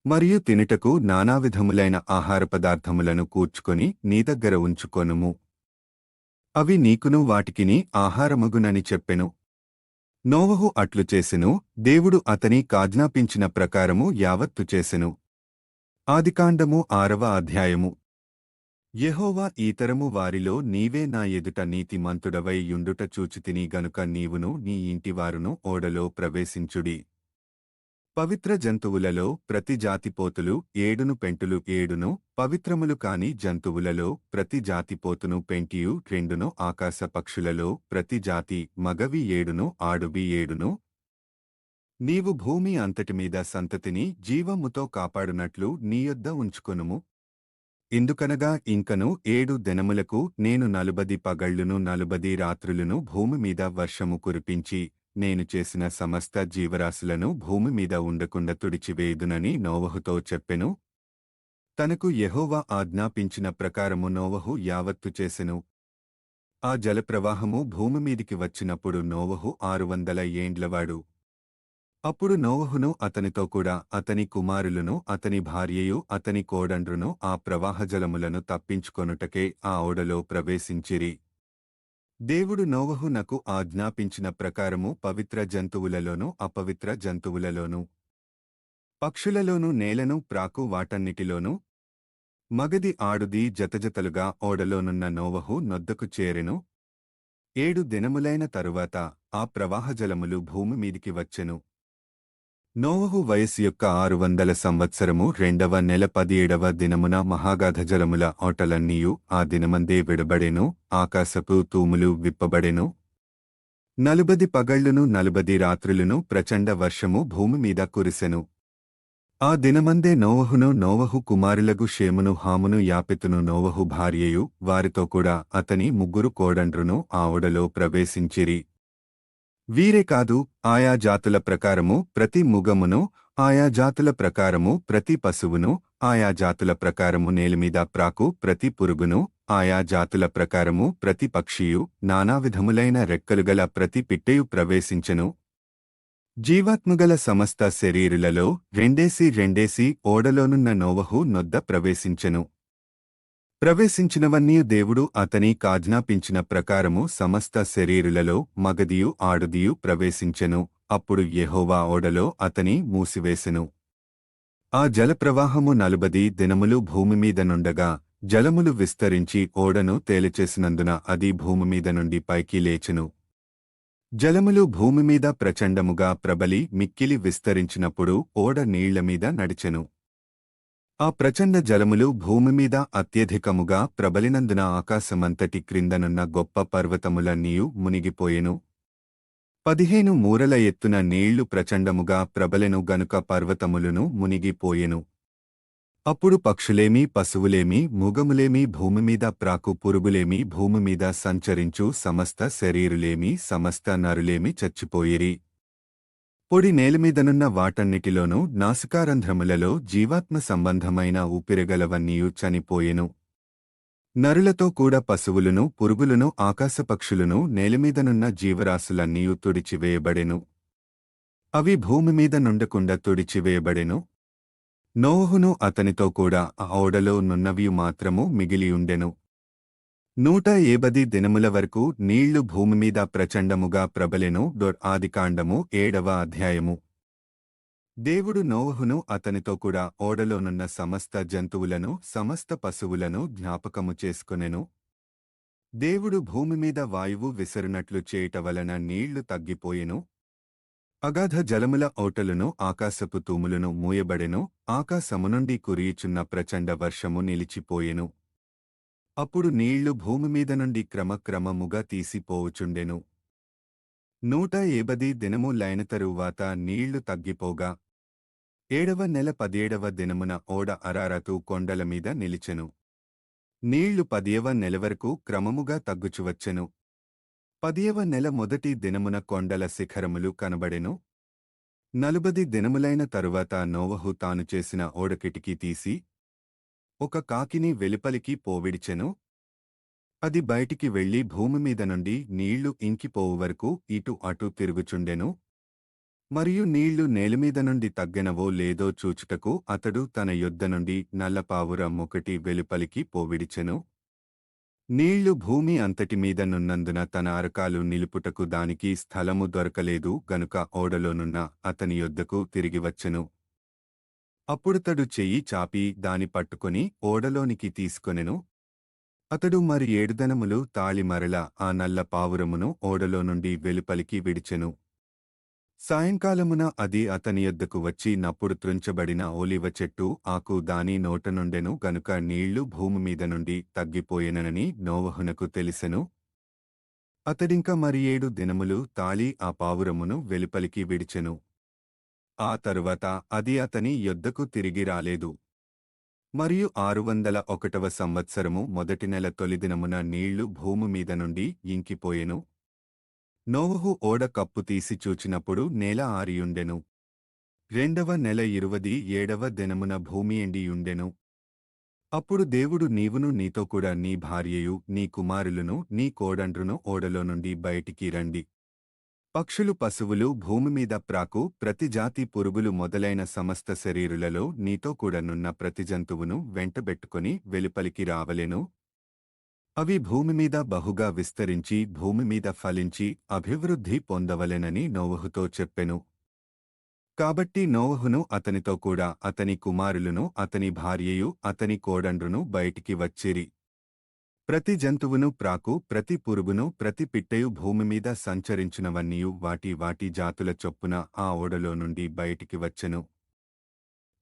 మరియు తినుటకు నానావిధములైన ఆహార పదార్థములను కూర్చుకొని నీ దగ్గర ఉంచుకొనుము. అవి నీకును వాటికిని ఆహారమగునని చెప్పెను. నోవహు అట్లు చేసెను, దేవుడు అతని కాజ్ఞాపించిన ప్రకారము యావత్తు చేసెను. ఆదికాండము 6వ అధ్యాయము. యెహోవా ఈతరము వారిలో నీవే నా ఎదుట నీతిమంతుడవై యుండుట చూచితిని గనుక నీవును నీ ఇంటివారును ఓడలో ప్రవేశించుడి. పవిత్ర జంతువులలో ప్రతి జాతిపోతులు 7 పెంటులు 7, పవిత్రములు కాని జంతువులలో ప్రతి జాతిపోతును పెంటియు 2, ఆకాశ పక్షులలో ప్రతి జాతి మగవి 7, ఆడువి 7. నీవు భూమి అంతటిమీద సంతతిని జీవముతో కాపాడునట్లు నీయొద్ద ఉంచుకొనుము. ఎందుకనగా ఇంకను 7 దినములకు నేను 40 పగళ్లును 40 రాత్రులును భూమి మీద వర్షము కురిపించి నేను చేసిన సమస్త జీవరాశులను భూమి మీద ఉండకుండా తుడిచివేయుదునని నోవహుతో చెప్పెను. తనకు యెహోవా ఆజ్ఞాపించిన ప్రకారము నోవహు యావత్తు చేసెను. ఆ జలప్రవాహము భూమిమీదికి వచ్చినప్పుడు నోవహు 600 ఏండ్లవాడు. అప్పుడు నోవహును అతనితో కూడా అతని కుమారులను అతని భార్యయు అతని కోడండ్రును ఆ ప్రవాహజలములను తప్పించుకొనుటకే ఆ ఓడలో ప్రవేశించిరి. దేవుడు నోవహునకు ఆజ్ఞాపించిన ప్రకారము పవిత్ర జంతువులలోనూ అపవిత్ర జంతువులలోనూ పక్షులలోనూ నేలను ప్రాకు వాటన్నిటిలోనూ మగది ఆడుది జతజతలుగా ఓడలోనున్న నోవహు నొద్దకు చేరెను. 7 దినములైన తరువాత ఆ ప్రవాహజలములు భూమి మీదికి వచ్చెను. నోవహు వయస్సు యొక్క 600 సంవత్సరము 2వ నెల 17వ దినమున మహాగాధజలముల ఓటలన్నీయు ఆ దినమందే విడబడెను. ఆకాశపు తూములు విప్పబడెను. 40 పగళ్లును 40 రాత్రులును ప్రచండ వర్షము భూమి మీద కురిసెను. ఆ దినమందే నోవహును నోవహు కుమారులగు షేమును హామును యాపెతును నోవహు భార్యయు వారితో కూడా అతని 3 కోడండ్రును ఆ ఓడలో ప్రవేశించిరి. వీరే కాదు, ఆయా జాతుల ప్రకారము ప్రతి ముగమును, ఆయా జాతుల ప్రకారము ప్రతి పశువును, ఆయా జాతుల ప్రకారము నేలమీద ప్రాకు ప్రతి పురుగును, ఆయా జాతుల ప్రకారము ప్రతి పక్షియు, నానావిధములైన రెక్కలుగల ప్రతి పిట్టయు ప్రవేశించెను. జీవాత్మగల సమస్త శరీరులలో రెండేసి ఓడలోనున్న నోవహు నొద్ద ప్రవేశించెను. ప్రవేశించినవన్నీ దేవుడు అతని కాజ్ఞాపించిన ప్రకారము సమస్త శరీరులలో మగదియు ఆడుదియు ప్రవేశించెను. అప్పుడు యెహోవా ఓడలో అతని మూసివేసెను. ఆ జలప్రవాహము 40 దినములు భూమిమీద నుండగా జలములు విస్తరించి ఓడను తేలిచేసినందున అది భూమిమీద నుండి పైకి లేచెను. జలములు భూమిమీద ప్రచండముగా ప్రబలి మిక్కిలి విస్తరించినప్పుడు ఓడ నీళ్లమీద నడిచెను. ఆ ప్రచండ జలములు భూమిమీద అత్యధికముగా ప్రబలినందున ఆకాశమంతటి క్రిందనున్న గొప్ప పర్వతములన్నీయు మునిగిపోయెను. 15 మూరల ఎత్తున నీళ్లు ప్రచండముగా ప్రబలెను గనుక పర్వతములును మునిగిపోయెను. అప్పుడు పక్షులేమి పశువులేమి మృగములేమి భూమిమీద ప్రాకు పురుగులేమి భూమిమీద సంచరించు సమస్త శరీరులేమి సమస్త నరులేమి చచ్చిపోయిరి. పొడి నేలమీదనున్న వాటన్నిటిలోనూ నాసికారంధ్రములలో జీవాత్మ సంబంధమైన ఊపిరిగలవన్నీయు చనిపోయెను. నరులతో కూడా పశువులును పురుగులును ఆకాశపక్షులును నేలమీదనున్న జీవరాశులన్నీయు తుడిచివేయబడెను. అవి భూమిమీద నుండకుండా తుడిచివేయబడెను. నోవహును అతనితో కూడా ఆ ఓడలో నున్నవి మాత్రము మిగిలియుండెను. 180 దినముల వరకు నీళ్లు భూమిమీద ప్రచండముగా ప్రబలెను. ఆదికాండము 7వ అధ్యాయము. దేవుడు నోవహును అతనితో కూడా ఓడలోనున్న సమస్త జంతువులను సమస్త పశువులను జ్ఞాపకము చేసుకొనెను. దేవుడు భూమిమీద వాయువు విసరునట్లు చేయుట వలన నీళ్లు తగ్గిపోయెను. అగాధ జలముల ఓటలును ఆకాశపు తూములను మూయబడెను. ఆకాశమునుండి కురియుచున్న ప్రచండ వర్షము నిలిచిపోయెను. అప్పుడు నీళ్లు భూమిమీద నుండి క్రమక్రమముగా తీసిపోవుచుండెను. 180 దినములైన తరువాత నీళ్లు తగ్గిపోగా 7వ నెల 17వ దినమున ఓడ అరారతు కొండలమీద నిలిచెను. నీళ్లు 10వ నెల వరకు క్రమముగా తగ్గుచువచ్చెను. 10వ నెల మొదటి దినమున కొండల శిఖరములు కనబడెను. 40 దినములైన తరువాత నోవహు తాను చేసిన ఓడకిటికీ తీసి ఒక కాకిని వెలుపలికి పోవిడిచెను. అది బయటికి వెళ్లి భూమిమీద నుండి నీళ్లు ఇంకిపోవు వరకు ఇటు అటు తిరుగుచుండెను. మరియు నీళ్లు నేలమీద నుండి తగ్గెనవో లేదో చూచుటకు అతడు తన యొద్ద నుండి నల్లపావురం ఒకటి వెలుపలికి పోవిడిచెను. నీళ్లు భూమి అంతటి మీద నున్నందున తన అరకాలు నిలుపుటకు దానికి స్థలము దొరకలేదు గనుక ఓడలోనున్న అతని యొద్దకు తిరిగి వచ్చెను. అప్పుడతడు చెయ్యి చాపి దాని పట్టుకొని ఓడలోనికి తీసుకొనెను. అతడు మరి 7 దినములు తాళి మరల ఆ నల్ల పావురమును ఓడలో నుండి వెలుపలికి విడిచెను. సాయంకాలమున అది అతని యొద్దకు వచ్చి నప్పుడు త్రుంచబడిన ఓలివ చెట్టు ఆకు దాని నోట నుండెను గనుక నీళ్లు భూమి మీద నుండి తగ్గిపోయెనని నోవహునకు తెలిసెను. అతడింక మరి 7 దినములు తాళి ఆ పావురమును వెలుపలికి విడిచెను. ఆ తరువాత అది అతని యొద్దకు తిరిగి రాలేదు. మరియు 601వ సంవత్సరము మొదటి నెల తొలిదినమున నీళ్లు భూమి మీద నుండి ఇంకిపోయెను. నోవహు ఓడ కప్పు తీసి చూచినప్పుడు నేల ఆరియుండెను. 2వ నెల 27వ దినమున భూమి ఎండియుండెను. అప్పుడు దేవుడు నీవును నీతో కూడా నీ భార్యయు నీ కుమారులును నీ కోడండ్రును ఓడలో నుండి బయటికి రండి. పక్షులు పశువులు భూమిమీద ప్రాకు ప్రతి జాతి పురుగులు మొదలైన సమస్త శరీరులలో నీతో కూడనున్న ప్రతి జంతువును వెంటబెట్టుకొని వెలుపలికి రావలెను. అవి భూమిమీద బహుగా విస్తరించి భూమిమీద ఫలించి అభివృద్ధి పొందవలెనని నోవహుతో చెప్పెను. కాబట్టి నోవహును అతనితో కూడా అతని కుమారులను అతని భార్యయు అతని కోడండ్రును బయటికి వచ్చిరి. ప్రతి జంతువును ప్రాకు ప్రతి పురుగును ప్రతి పిట్టయు భూమిమీద సంచరించునవన్నీయు వాటి వాటి జాతుల చొప్పున ఆ ఓడలో నుండి బయటికి వచ్చెను.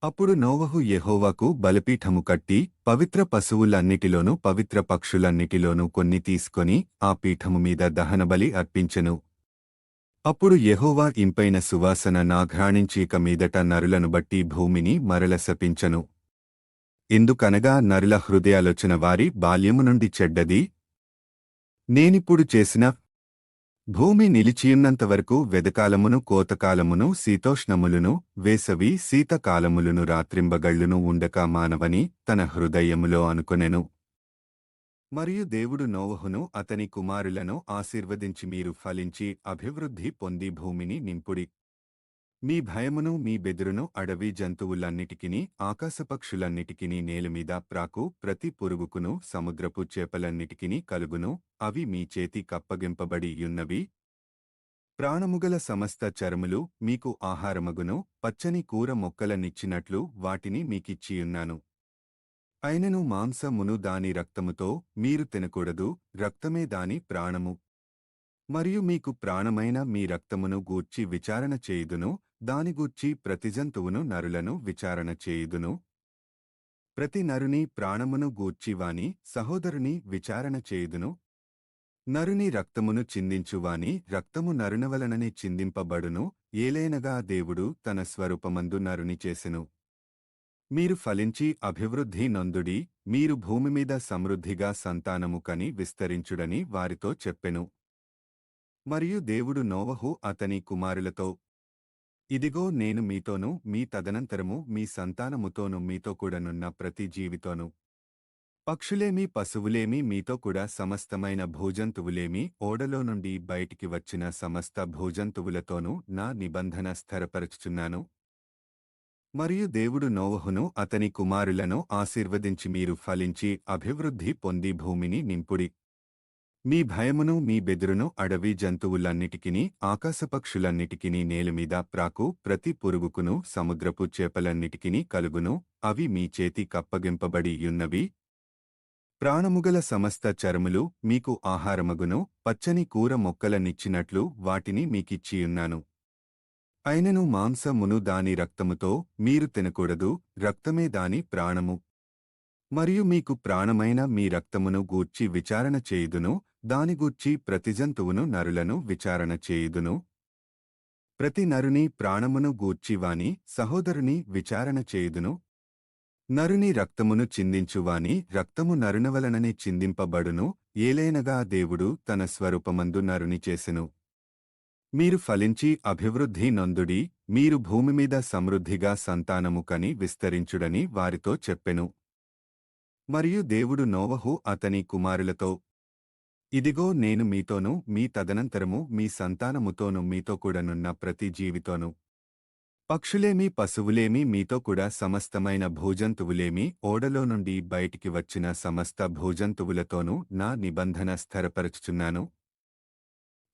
అప్పుడు నోవహు యెహోవాకు బలిపీఠము కట్టి పవిత్ర పశువులన్నిటిలోనూ పవిత్ర పక్షులన్నిటిలోనూ కొన్ని తీసుకొని ఆ పీఠము మీద దహనబలి అర్పించెను. అప్పుడు యెహోవా ఇంపైన సువాసన నాఘ్రాణించీక మీదట నరులను బట్టి భూమిని మరల శపించెను. ఎందుకనగా నరుల హృదయాలోచన వారి బాల్యము నుండి చెడ్డది. నేనిప్పుడు చేసిన భూమి నిలిచియున్నంతవరకు వెదకాలమును కోతకాలమును శీతోష్ణములును వేసవి శీతకాలములును రాత్రింబగళ్ళును ఉండక మానవని తన హృదయములో అనుకొనెను. మరియు దేవుడు నోవహును అతని కుమారులను ఆశీర్వదించి మీరు ఫలించి అభివృద్ధి పొంది భూమిని నింపుడి. మీ భయమును మీ బెదురును అడవి జంతువులన్నిటికిని ఆకాశపక్షులన్నిటికిని నేలమీద ప్రాకు ప్రతి పురుగుకును సముద్రపు చేపలన్నిటికిని కలుగును. అవి మీ చేతి కప్పగింపబడి యున్నవి. ప్రాణముగల సమస్త చరములు మీకు ఆహారమగును. పచ్చని కూర మొక్కలనిచ్చినట్లు వాటిని మీకిచ్చియున్నాను. అయినను మాంసమును దాని రక్తముతో మీరు తినకూడదు. రక్తమే దాని ప్రాణము. మరియు మీకు ప్రాణమైన మీ రక్తమును గూర్చి విచారణ చేయుదును. దానిగూర్చి ప్రతి జంతువును నరులను విచారణ చేయుదును. ప్రతి నరుని ప్రాణమును గూర్చి వాని సహోదరుని విచారణ చేయుదును. నరుని రక్తమును చిందించువాని రక్తము నరునవలననే చిందింపబడును. ఏలైనగా దేవుడు తన స్వరూపమందు నరుని చేసెను. మీరు ఫలించి అభివృద్ధి నొందుడి. మీరు భూమిమీద సమృద్ధిగా సంతానము కని విస్తరించుడని వారితో చెప్పెను. మరియు దేవుడు నోవహు అతని కుమారులతో, ఇదిగో నేను మీతోనూ మీ తదనంతరము మీ సంతానముతోనూ మీతో కూడనున్న ప్రతి జీవితోనూ పక్షులేమి పశువులేమి మీతో కూడా సమస్తమైన భూజంతువులేమి ఓడలో నుండి బయటికి వచ్చిన సమస్త భూజంతువులతోనూ నా నిబంధన స్థిరపరచుచున్నాను. మరియు దేవుడు నోవహును అతని కుమారులను ఆశీర్వదించి మీరు ఫలించి అభివృద్ధి పొంది భూమిని నింపుడి. మీ భయమును మీ బెదురును అడవి జంతువులన్నిటికిని ఆకాశపక్షులన్నిటికిని నేలమీద ప్రాకు ప్రతి పురుగుకును సముద్రపు చేపలన్నిటికిని కలుగును. అవి మీ చేతి కప్పగింపబడి యున్నవి. ప్రాణముగల సమస్త చరములు మీకు ఆహారమగును. పచ్చని కూర మొక్కలనిచ్చినట్లు వాటిని మీకిచ్చియున్నాను. అయినను మాంసమును దాని రక్తముతో మీరు తినకూడదు. రక్తమే దాని ప్రాణము. మరియు మీకు ప్రాణమైన మీ రక్తమును గూర్చి విచారణ చేయుదును. దానిగూర్చి ప్రతి జంతువును నరులను విచారణ చేయుదును. ప్రతి నరుని ప్రాణమును గూర్చి వాని సహోదరుని విచారణ చేయుదును. నరుని రక్తమును చిందించువాని రక్తము నరునవలననే చిందింపబడును. ఏలైనగా దేవుడు తన స్వరూపమందు నరుని చేసెను. మీరు ఫలించి అభివృద్ధి నొందుడి. మీరు భూమిమీద సమృద్ధిగా సంతానము కని విస్తరించుడని వారితో చెప్పెను. మరియు దేవుడు నోవహు అతని కుమారులతో, ఇదిగో నేను మీతోనూ మీ తదనంతరము మీ సంతానముతోనూ మీతో కూడనున్న ప్రతి జీవితోనూ పక్షులేమి పశువులేమి మీతో కూడా సమస్తమైన భూజంతువులేమి ఓడలో నుండి బయటికి వచ్చిన సమస్త భూజంతువులతోనూ నా నిబంధన స్థిరపరచుచున్నాను.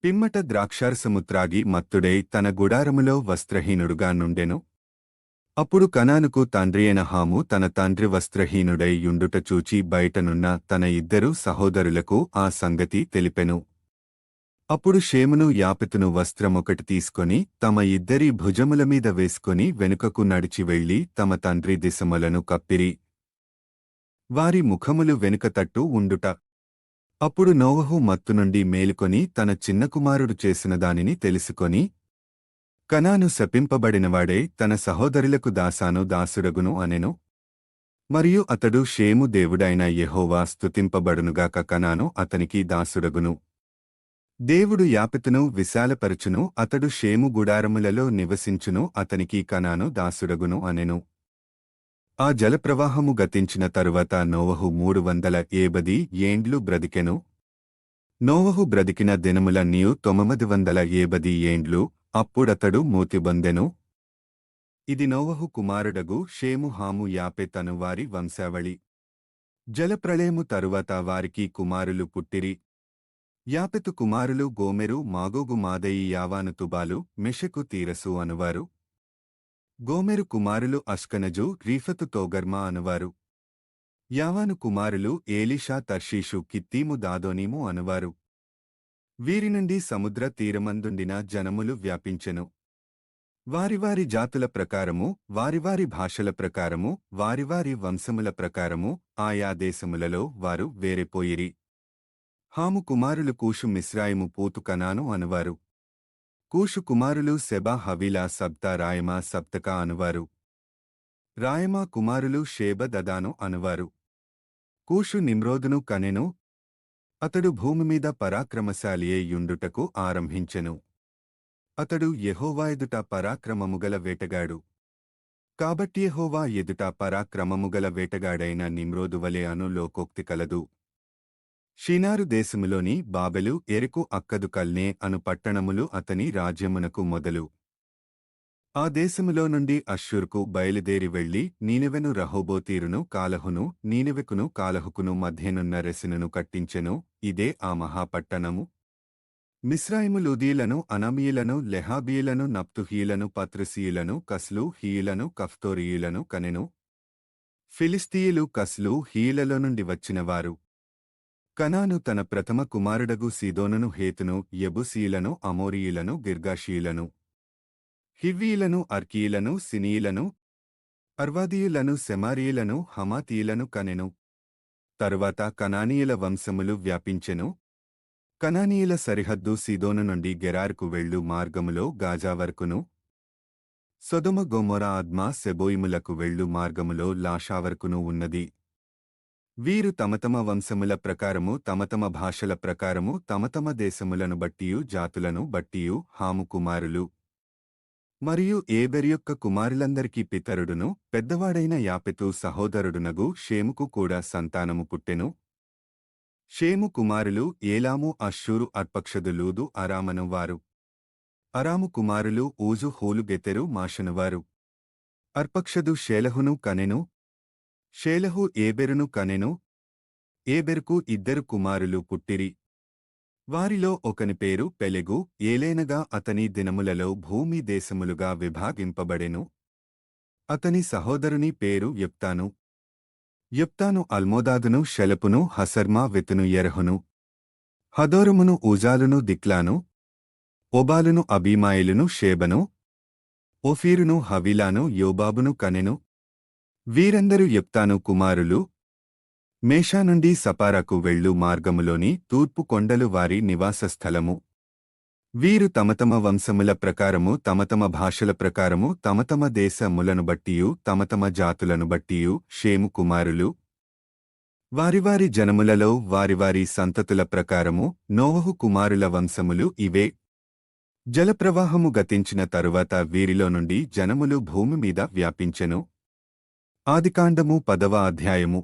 పిమ్మట ద్రాక్షారసము త్రాగి మత్తుడై తన గుడారములో వస్త్రహీనుడుగా నుండెను. అప్పుడు కనానుకు తండ్రియైన హాము తన తండ్రి వస్త్రహీనుడై యుండుట చూచి బయటనున్న తన ఇద్దరు సహోదరులకు ఆ సంగతి తెలిపెను. అప్పుడు షేమును యాపెతును వస్త్రమొకటి తీసుకొని తమ ఇద్దరి భుజములమీద వేసుకొని వెనుకకు నడిచి వెళ్లి తమ తండ్రి దిశములను కప్పిరి. వారి ముఖములు వెనుక తట్టు ఉండుట. అప్పుడు నోవహు మత్తు నుండి మేలుకొని తన చిన్న కుమారుడు చేసిన దానిని తెలుసుకొని, కనాను శపింపబడినవాడే తన సహోదరులకు దాసాను దాసుడగును అనెను. మరియు అతడు షేము దేవుడైన యెహోవా స్తుతింపబడునుగాక, కనాను అతనికి దాసుడగును. దేవుడు యాపెతును విశాలపరచును, అతడు షేము గుడారములలో నివసించును, అతనికి కనాను దాసుడగును అనెను. ఆ జలప్రవాహము గతించిన తరువాత నోవహు 380 ఏండ్లు బ్రతికెను. నోవహు బ్రతికిన దినములన్నీయు 980 ఏండ్లు. అప్పుడతడు మూతిబొందెను. ఇది నోవహు కుమారుడగు షేము హాము యాపెత్ అను వారి వంశావళి. జలప్రళయము తరువాత వారికి కుమారులు పుట్టిరి. యాపెతు కుమారులు గోమెరు, మాగోగు, మాదయి, యావాను, తుబాలు, మెషెకు, తీరసు అనువారు. గోమెరు కుమారులు అష్కనజు, రీఫతు, తోగర్మా అనువారు. యావాను కుమారులు ఏలీషా, తర్షీషు, కిత్తీము, దాదోనీము అనువారు. వీరి నుండి సముద్ర తీరమందుండిన జనములు వ్యాపించెను. వారివారి జాతుల ప్రకారము, వారివారి భాషల ప్రకారము, వారివారి వంశముల ప్రకారము ఆయా దేశములలో వారు వేరేపోయిరి. హాము కుమారులు కూషు, మిస్రాయిము, పూతు, కనాను అనువారు. కూషు కుమారులు సెబా, హవీలా, సబ్తా, రాయమా, సప్తకా అనువారు. రాయమా కుమారులు షేబ, దదాను అనువారు. కూషు నిమ్రోదును కనెను. అతడు భూమిమీద పరాక్రమశాలియై యుండుటకు ఆరంభించెను. అతడు యెహోవా ఎదుట పరాక్రమముగల వేటగాడు. కాబట్టి యెహోవా ఎదుట పరాక్రమముగల వేటగాడైన నిమ్రోదు వలె అను లోకోక్తి కలదు. షీనారు దేశములోని బాబెలు, ఎరుకు, అక్కదు, కల్నే అను పట్టణములు అతని రాజ్యమునకు మొదలు. ఆ దేశములో నుండి అష్షూరుకు బయలుదేరి వెళ్లి నీనెవెను, రహోబోతీరును, కాలహును, నీనెవెకును, కాలహుకును మధ్యనున్న రెసినును కట్టించెను. ఇదే ఆ మహాపట్టణము. మిస్రాయిము లూదీలను, అనమీయులను, లెహాబీయులను, నప్తుహీయులను, పత్రుసీయులను, కస్లు హీయులను, కఫ్తోరీయులను కనెను. ఫిలిస్తీయులు కస్లు హీయులలో నుండి వచ్చినవారు. కనాను తన ప్రథమ కుమారుడగు సీదోనును, హేతును, యెబూసీయులను, అమోరీయులను, గిర్గాషీయులను, హివ్వీయులను, అర్కీయులను, సినీయులను, అర్వాదీయులను, సెమారీయులను, హమాతీయులను కనెను. తరువాత కనానీయుల వంశములు వ్యాపించెను. కనానీయుల సరిహద్దు సీదోను నుండి గెరారుకు వెళ్ళు మార్గములో గాజా వరకును, సొదొమ, గొమొరా, అద్మా, సెబోయిములకు వెళ్ళు మార్గములో లాషా వరకును ఉన్నది. వీరు తమతమ వంశముల ప్రకారము, తమతమ భాషల ప్రకారము, తమతమ దేశములను బట్టియు జాతులను బట్టియు హాము కుమారులు. మరియు ఏబెరు యొక్క కుమారులందరికీ పితరుడును పెద్దవాడైన యాపెతు సహోదరుడునగు షేముకు కూడా సంతానము పుట్టెను. షేము కుమారులు ఏలాము, అష్షూరు, అర్పక్షదు, లూదు, అరామను వారు. అరాము కుమారులు ఊజు, హూలు, గెతెరు, మాషనువారు. అర్పక్షదు షేలహును కనెను. షేలహు ఏబెరును కనెను. ఏబెరుకు 2 కుమారులు పుట్టిరి. వారిలో ఒకని పేరు పెలెగు. ఏలేనగా అతని దినములలో భూమి దేశములుగా విభాగింపబడెను. అతని సహోదరుని పేరు యొప్తాను. యొప్తాను అల్మోదాదును, షెలపును, హసర్మా వెతును, యెరహును, హదోరుమును, ఊజాలును, దిక్లాను, ఓబాలును, అబీమాయిలును, షేబను, ఓఫీరును, హవీలాను, యోబాబును కనెను. వీరందరూ యొప్తాను కుమారులు. మేషా నుండి సపారాకు వెళ్ళు మార్గములోని తూర్పు కొండలు వారి నివాస స్థలము. వీరు తమతమ వంశముల ప్రకారము, తమతమ భాషల ప్రకారము, తమతమ దేశములను బట్టియు, తమతమ జాతులను బట్టియు షేము కుమారులు. వారివారి జనములలో వారివారి సంతతుల ప్రకారము నోవహు కుమారుల వంశములు ఇవే. జలప్రవాహము గతించిన తరువాత వీరిలో నుండి జనములు భూమి మీద వ్యాపించెను. ఆదికాండము 10వ అధ్యాయము.